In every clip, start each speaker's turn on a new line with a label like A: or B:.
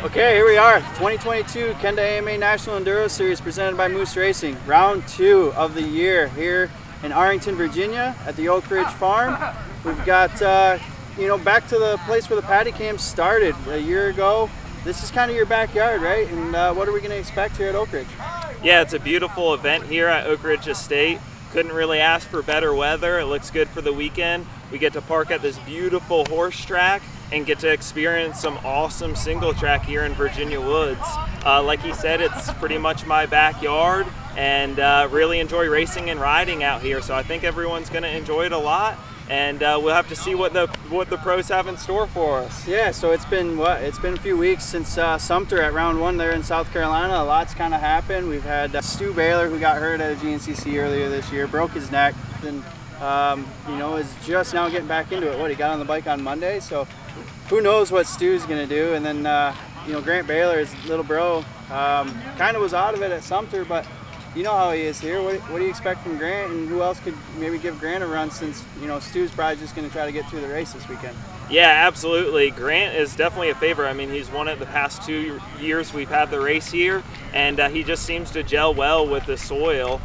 A: Okay, here we are, 2022 Kenda AMA National Enduro Series presented by Moose Racing. Round 2 of the year here in Arrington, Virginia at the Oak Ridge Farm. We've got, back to the place where the paddy camp started a year ago. This is kind of your backyard, right? And what are we going to expect here at Oak Ridge?
B: Yeah, it's a beautiful event here at Oak Ridge Estate. Couldn't really ask for better weather. It looks good for the weekend. We get to park at this beautiful horse track and get to experience some awesome single track here in Virginia Woods. Like he said, it's pretty much my backyard, and really enjoy racing and riding out here. So I think everyone's going to enjoy it a lot, and we'll have to see what the pros have in store for us.
A: Yeah, so it's been a few weeks since Sumter at round 1 there in South Carolina. A lot's kind of happened. We've had Stu Baylor, who got hurt at a GNCC earlier this year, broke his neck, and is just now getting back into it. He got on the bike on Monday, so who knows what Stu's gonna do. And then Grant Baylor, his little bro, kind of was out of it at Sumter, but you know how he is here. What do you expect from Grant, and who else could maybe give Grant a run, since Stu's probably just going to try to get through the race this weekend?
B: Yeah, absolutely. Grant is definitely a favorite. I mean, he's won it the past 2 years we've had the race here, and he just seems to gel well with the soil.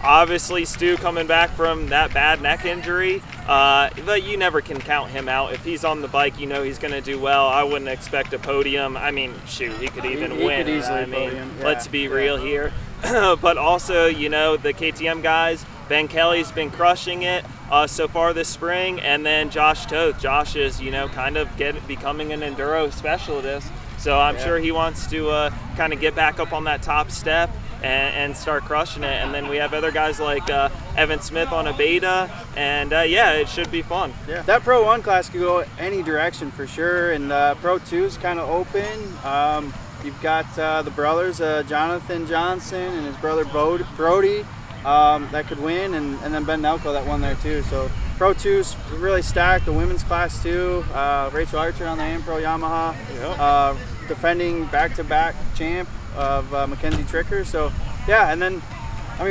B: Obviously, Stu coming back from that bad neck injury, but you never can count him out. If he's on the bike, he's going to do well. I wouldn't expect a podium. I mean, shoot, he could even win.
A: Could easily podium. Yeah.
B: Let's be real here. But also, the KTM guys, Ben Kelley's been crushing it so far this spring, and then Josh Toth. Josh is, kind of becoming an enduro specialist. So I'm sure he wants to kind of get back up on that top step and start crushing it. And then we have other guys like Evan Smith on a beta, and it should be fun. Yeah,
A: that Pro 1 class could go any direction for sure, and Pro 2 is kind of open. You've got the brothers, Jonathan Johnson and his brother Brody, that could win, and then Ben Nelko that won there too. So Pro 2's really stacked. The women's class too. Rachel Archer on the AM Pro Yamaha, defending back-to-back champ of Mackenzie Tricker. So yeah, and then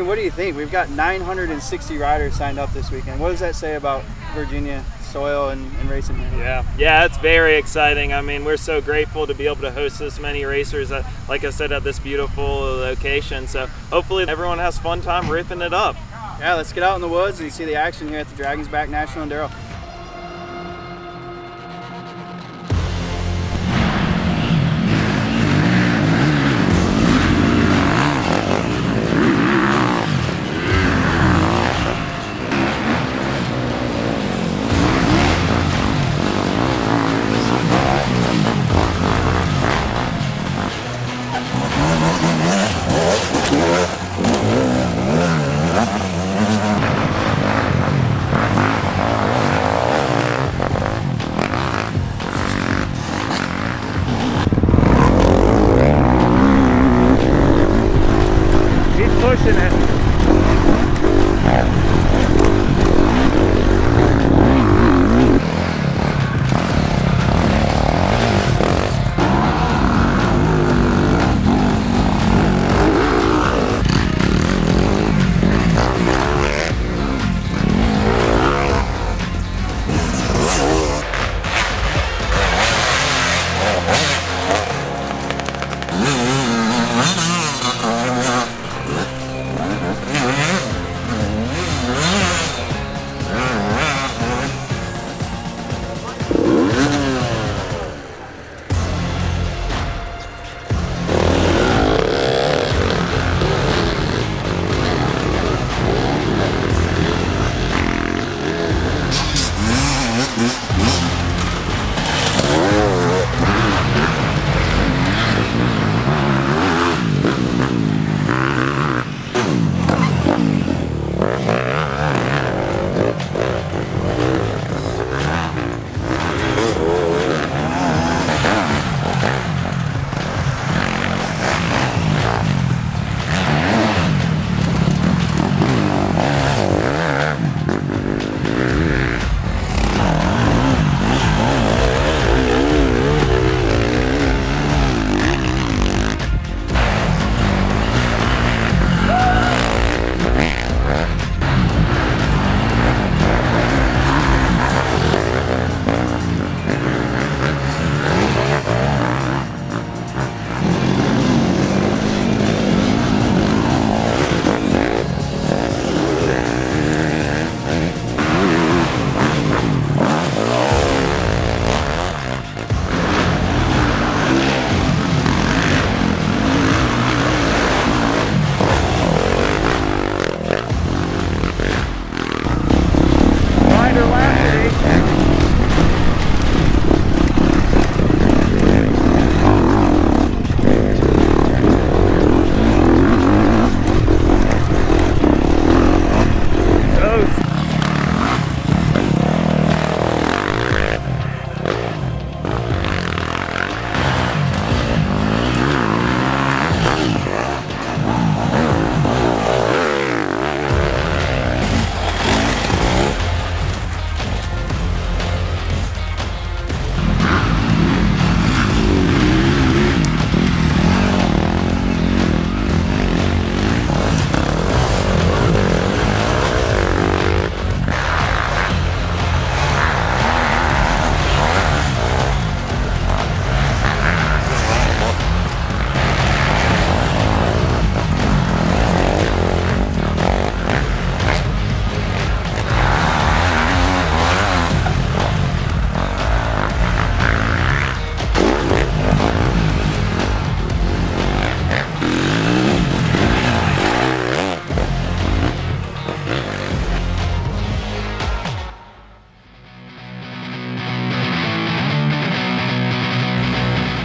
A: what do you think? We've got 960 riders signed up this weekend. What does that say about Virginia soil and racing here?
B: Yeah, it's very exciting. I mean, we're so grateful to be able to host this many racers, like I said, at this beautiful location. So hopefully everyone has fun time ripping it up.
A: Yeah, let's get out in the woods and see the action here at the Dragons Back National Enduro.
B: Pushing it.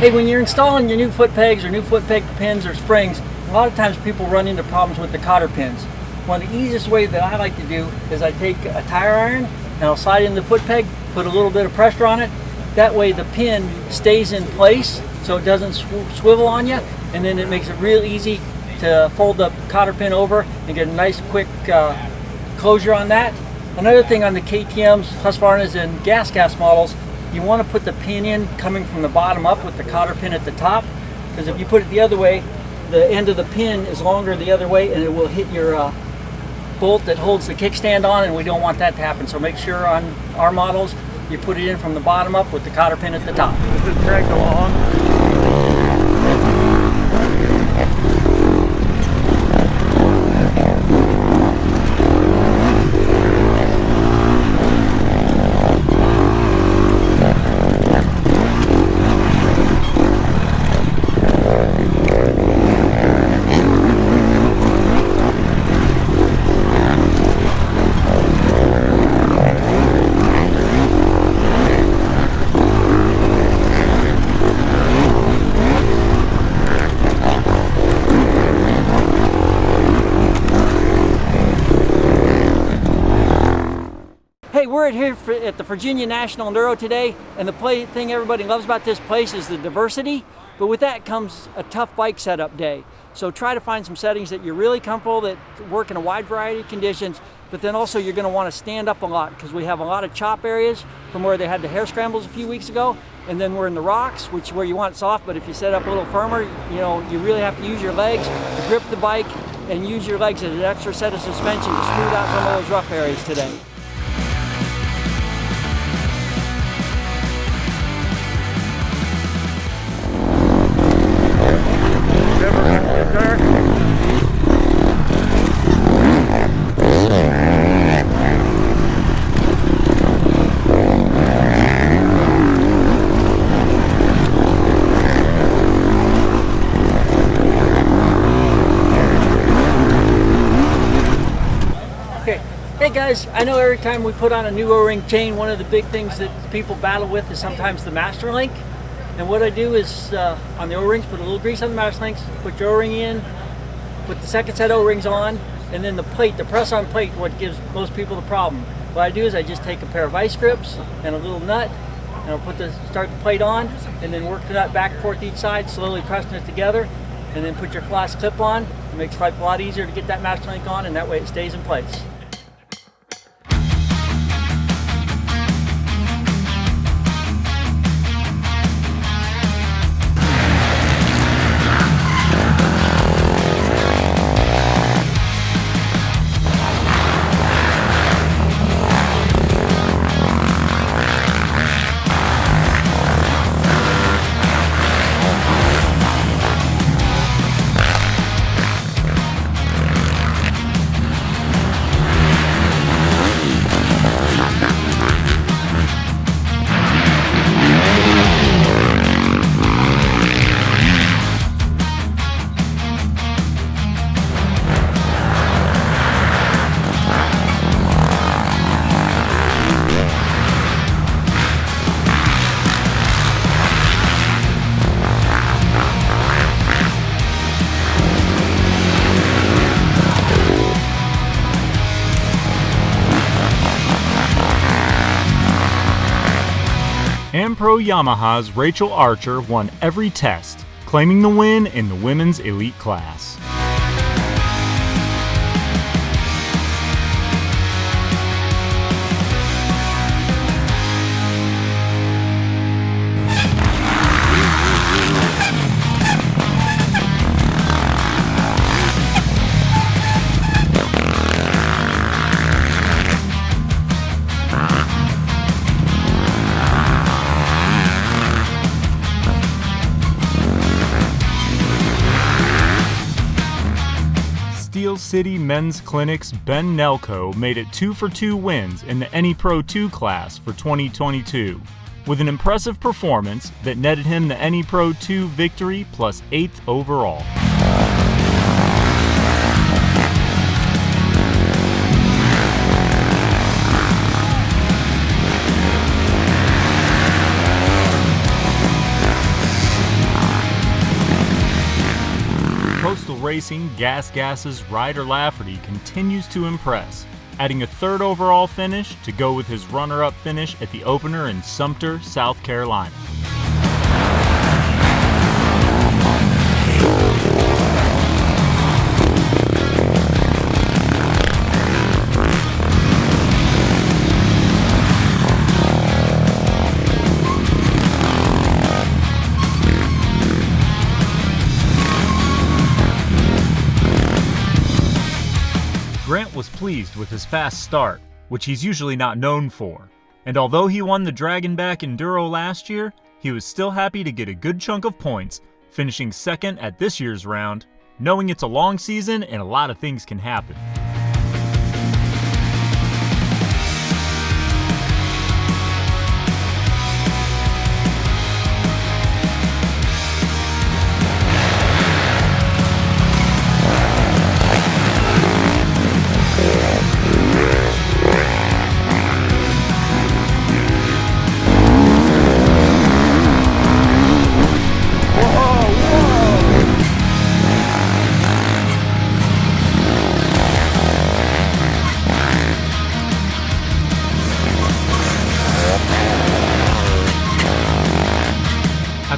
C: Hey, when you're installing your new foot pegs or new foot peg pins or springs, a lot of times people run into problems with the cotter pins. One of the easiest ways that I like to do is I take a tire iron and I'll slide in the foot peg, put a little bit of pressure on it. That way the pin stays in place so it doesn't swivel on you, and then it makes it real easy to fold the cotter pin over and get a nice quick closure on that. Another thing on the KTMs, Husqvarnas, and GasGas models, you want to put the pin in coming from the bottom up with the cotter pin at the top, because if you put it the other way, the end of the pin is longer the other way and it will hit your bolt that holds the kickstand on, and we don't want that to happen. So make sure on our models you put it in from the bottom up with the cotter pin at the top.
B: Just drag along.
C: We're here at the Virginia National Enduro today, and the thing everybody loves about this place is the diversity, but with that comes a tough bike setup day. So try to find some settings that you're really comfortable, that work in a wide variety of conditions, but then also you're going to want to stand up a lot, because we have a lot of chop areas from where they had the hair scrambles a few weeks ago, and then we're in the rocks, which is where you want it soft, but if you set up a little firmer, you really have to use your legs to grip the bike and use your legs as an extra set of suspension to smooth out some of those rough areas today. Hey guys, I know every time we put on a new O-ring chain, one of the big things that people battle with is sometimes the master link. And what I do is, on the O-rings, put a little grease on the master links, put your O-ring in, put the second set of O-rings on, and then the plate, the press-on plate, what gives most people the problem. What I do is I just take a pair of vice grips and a little nut, and I'll start the plate on, and then work the nut back and forth each side, slowly pressing it together, and then put your flash clip on. It makes life a lot easier to get that master link on, and that way it stays in place.
D: Pro Yamaha's Rachel Archer won every test, claiming the win in the women's elite class. Steel City Men's Clinic's Ben Nelko made it 2 for 2 wins in the NE Pro 2 class for 2022, with an impressive performance that netted him the NE Pro 2 victory plus 8th overall. Racing GasGas's Ryder Lafferty continues to impress, adding a 3rd overall finish to go with his runner-up finish at the opener in Sumter, South Carolina. Grant was pleased with his fast start, which he's usually not known for. And although he won the Dragonback Enduro last year, he was still happy to get a good chunk of points, finishing 2nd at this year's round, knowing it's a long season and a lot of things can happen.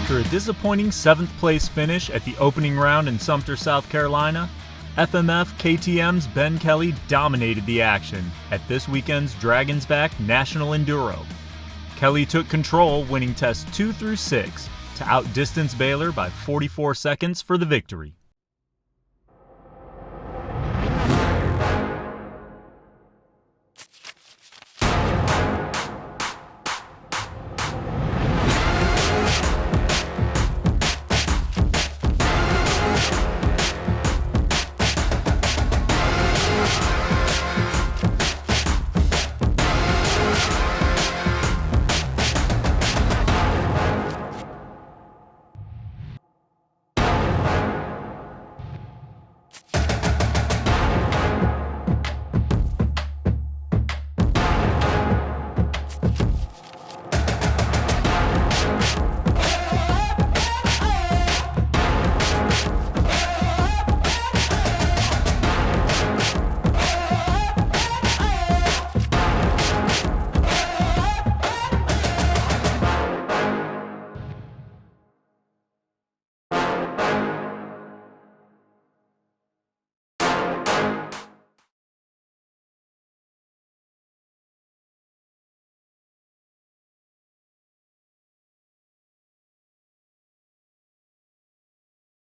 D: After a disappointing 7th place finish at the opening round in Sumter, South Carolina, FMF KTM's Ben Kelley dominated the action at this weekend's Dragons Back National Enduro. Kelley took control, winning tests 2 through 6 to outdistance Baylor by 44 seconds for the victory.